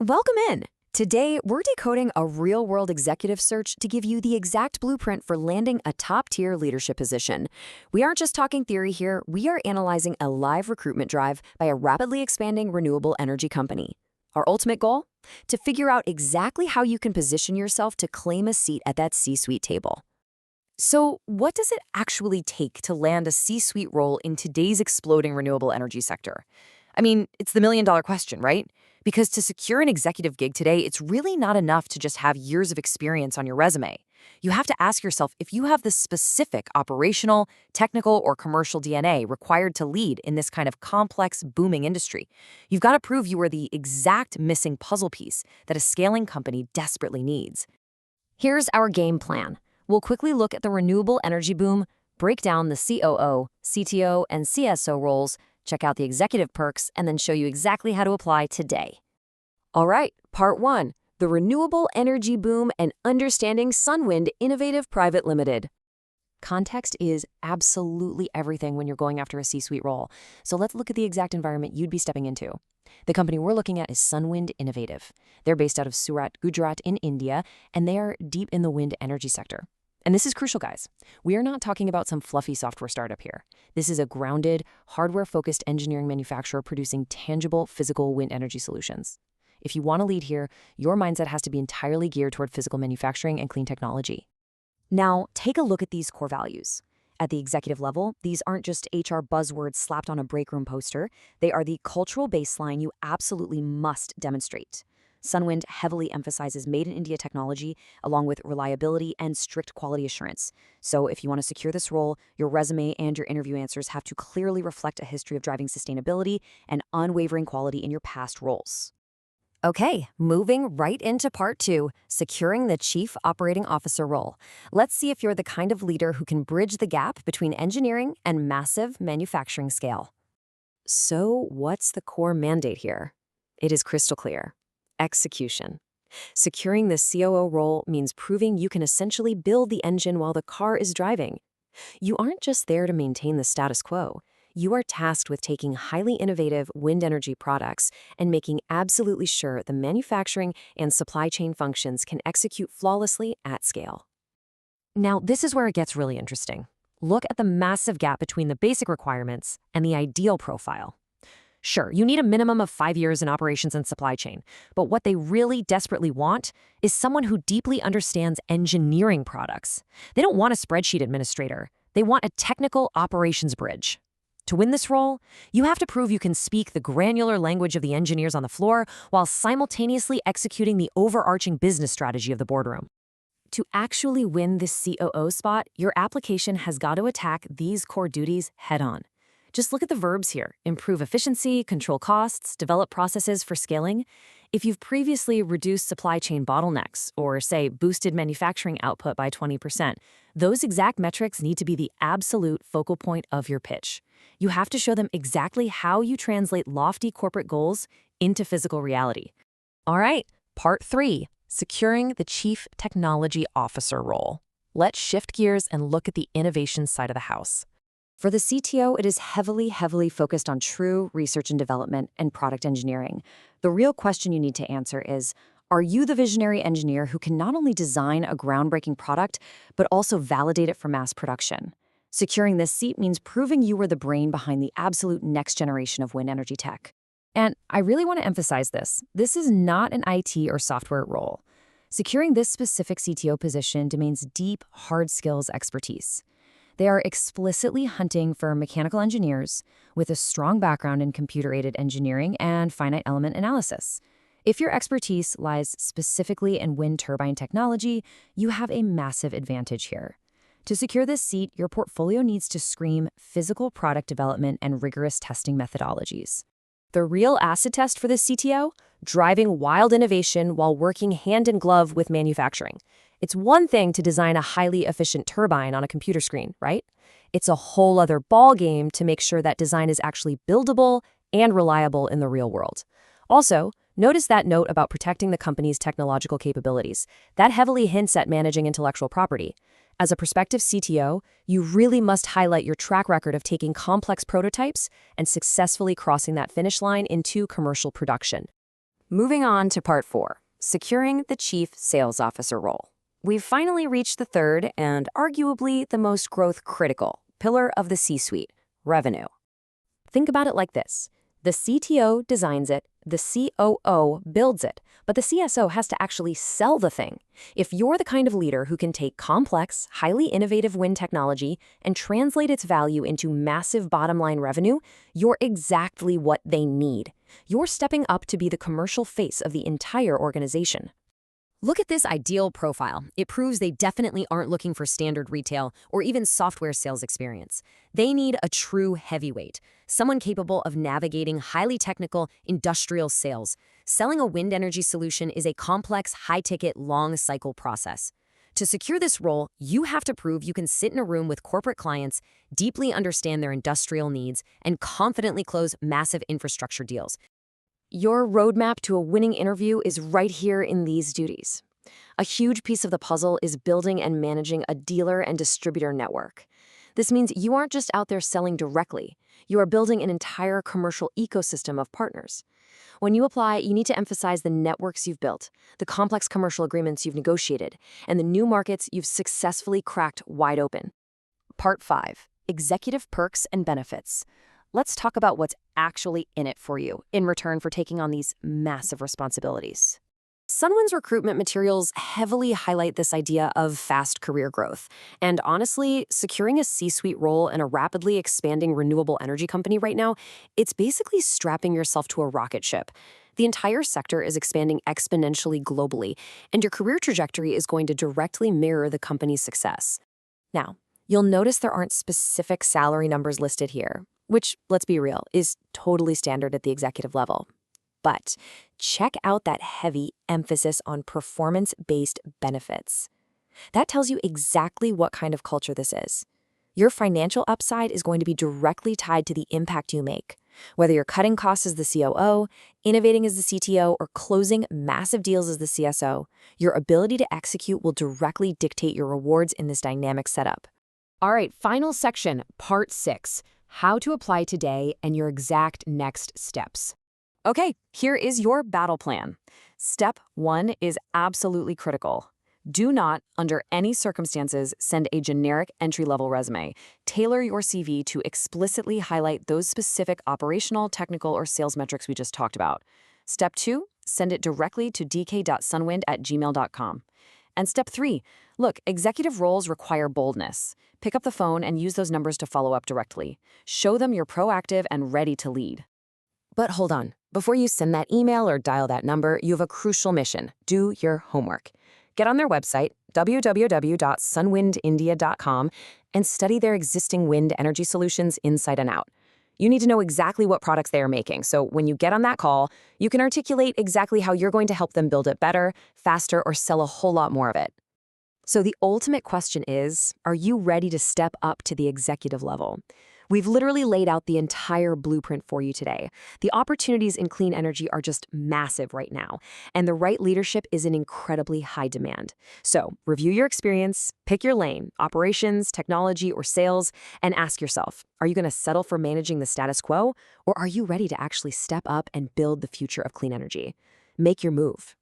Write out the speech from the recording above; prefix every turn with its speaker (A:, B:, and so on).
A: Welcome in. Today, we're decoding a real-world executive search to give you the exact blueprint for landing a top-tier leadership position. We aren't just talking theory here, we are analyzing a live recruitment drive by a rapidly expanding renewable energy company. Our ultimate goal? To figure out exactly how you can position yourself to claim a seat at that C-suite table. So, what does it actually take to land a C-suite role in today's exploding renewable energy sector? I mean, it's the million-dollar question, right? Because to secure an executive gig today, it's really not enough to just have years of experience on your resume. You have to ask yourself if you have the specific operational, technical, or commercial DNA required to lead in this kind of complex, booming industry. You've got to prove you are the exact missing puzzle piece that a scaling company desperately needs. Here's our game plan. We'll quickly look at the renewable energy boom, break down the COO, CTO, and CSO roles, check out the executive perks, and then show you exactly how to apply today. All right, part 1, the renewable energy boom and understanding Sunwind Innovative Pvt Limited. Context is absolutely everything when you're going after a C-suite role. So let's look at the exact environment you'd be stepping into. The company we're looking at is Sunwind Innovative. They're based out of Surat, Gujarat in India, and they are deep in the wind energy sector. And this is crucial, guys. We are not talking about some fluffy software startup here. This is a grounded, hardware-focused engineering manufacturer producing tangible, physical wind energy solutions. If you want to lead here, your mindset has to be entirely geared toward physical manufacturing and clean technology. Now, take a look at these core values. At the executive level, these aren't just HR buzzwords slapped on a break room poster. They are the cultural baseline you absolutely must demonstrate. Sunwind heavily emphasizes made-in-India technology, along with reliability and strict quality assurance. So if you want to secure this role, your resume and your interview answers have to clearly reflect a history of driving sustainability and unwavering quality in your past roles. Okay, moving right into part 2, securing the Chief Operating Officer role. Let's see if you're the kind of leader who can bridge the gap between engineering and massive manufacturing scale. So what's the core mandate here? It is crystal clear. Execution. Securing the COO role means proving you can essentially build the engine while the car is driving. You aren't just there to maintain the status quo. You are tasked with taking highly innovative wind energy products and making absolutely sure the manufacturing and supply chain functions can execute flawlessly at scale. Now, this is where it gets really interesting. Look at the massive gap between the basic requirements and the ideal profile. Sure, you need a minimum of 5 years in operations and supply chain, but what they really desperately want is someone who deeply understands engineering products. They don't want a spreadsheet administrator. They want a technical operations bridge. To win this role, you have to prove you can speak the granular language of the engineers on the floor while simultaneously executing the overarching business strategy of the boardroom. To actually win this COO spot, your application has got to attack these core duties head-on. Just look at the verbs here: improve efficiency, control costs, develop processes for scaling. If you've previously reduced supply chain bottlenecks or, say, boosted manufacturing output by 20%, those exact metrics need to be the absolute focal point of your pitch. You have to show them exactly how you translate lofty corporate goals into physical reality. All right, part 3, securing the Chief Technology Officer role. Let's shift gears and look at the innovation side of the house. For the CTO, it is heavily focused on true research and development and product engineering. The real question you need to answer is, are you the visionary engineer who can not only design a groundbreaking product, but also validate it for mass production? Securing this seat means proving you were the brain behind the absolute next generation of wind energy tech. And I really want to emphasize this. This is not an IT or software role. Securing this specific CTO position demands deep, hard skills expertise. They are explicitly hunting for mechanical engineers with a strong background in computer-aided engineering and finite element analysis. If your expertise lies specifically in wind turbine technology, you have a massive advantage here. To secure this seat, your portfolio needs to scream physical product development and rigorous testing methodologies. The real acid test for this CTO? Driving wild innovation while working hand in glove with manufacturing. It's one thing to design a highly efficient turbine on a computer screen, right? It's a whole other ballgame to make sure that design is actually buildable and reliable in the real world. Also, notice that note about protecting the company's technological capabilities. That heavily hints at managing intellectual property. As a prospective CTO, you really must highlight your track record of taking complex prototypes and successfully crossing that finish line into commercial production. Moving on to part 4, securing the chief sales officer role. We've finally reached the third and arguably the most growth-critical pillar of the C-suite, revenue. Think about it like this. The CTO designs it, the COO builds it, but the CSO has to actually sell the thing. If you're the kind of leader who can take complex, highly innovative wind technology and translate its value into massive bottom-line revenue, you're exactly what they need. You're stepping up to be the commercial face of the entire organization. Look at this ideal profile. It proves they definitely aren't looking for standard retail or even software sales experience. They need a true heavyweight, someone capable of navigating highly technical industrial sales. Selling a wind energy solution is a complex, high-ticket, long-cycle process. To secure this role, you have to prove you can sit in a room with corporate clients, deeply understand their industrial needs, and confidently close massive infrastructure deals. Your roadmap to a winning interview is right here in these duties. A huge piece of the puzzle is building and managing a dealer and distributor network. This means you aren't just out there selling directly. You are building an entire commercial ecosystem of partners. When you apply, you need to emphasize the networks you've built, the complex commercial agreements you've negotiated, and the new markets you've successfully cracked wide open. Part 5, executive perks and benefits. Let's talk about what's actually in it for you in return for taking on these massive responsibilities. Sunwind's recruitment materials heavily highlight this idea of fast career growth. And honestly, securing a C-suite role in a rapidly expanding renewable energy company right now, it's basically strapping yourself to a rocket ship. The entire sector is expanding exponentially globally, and your career trajectory is going to directly mirror the company's success. Now, you'll notice there aren't specific salary numbers listed here, which, let's be real, is totally standard at the executive level. But check out that heavy emphasis on performance-based benefits. That tells you exactly what kind of culture this is. Your financial upside is going to be directly tied to the impact you make. Whether you're cutting costs as the COO, innovating as the CTO, or closing massive deals as the CSO, your ability to execute will directly dictate your rewards in this dynamic setup. All right, final section, part 6. How to apply today and your exact next steps. Okay, here is your battle plan. Step 1 is absolutely critical. Do not, under any circumstances, send a generic entry-level resume. Tailor your CV to explicitly highlight those specific operational, technical, or sales metrics we just talked about. Step 2, send it directly to dk.sunwind@gmail.com. And step 3, look, executive roles require boldness. Pick up the phone and use those numbers to follow up directly. Show them you're proactive and ready to lead. But hold on. Before you send that email or dial that number, you have a crucial mission. Do your homework. Get on their website, www.sunwindindia.com, and study their existing wind energy solutions inside and out. You need to know exactly what products they are making, so when you get on that call, you can articulate exactly how you're going to help them build it better, faster, or sell a whole lot more of it. So the ultimate question is, are you ready to step up to the executive level? We've literally laid out the entire blueprint for you today. The opportunities in clean energy are just massive right now, and the right leadership is in incredibly high demand. So review your experience, pick your lane, operations, technology, or sales, and ask yourself, are you going to settle for managing the status quo, or are you ready to actually step up and build the future of clean energy? Make your move.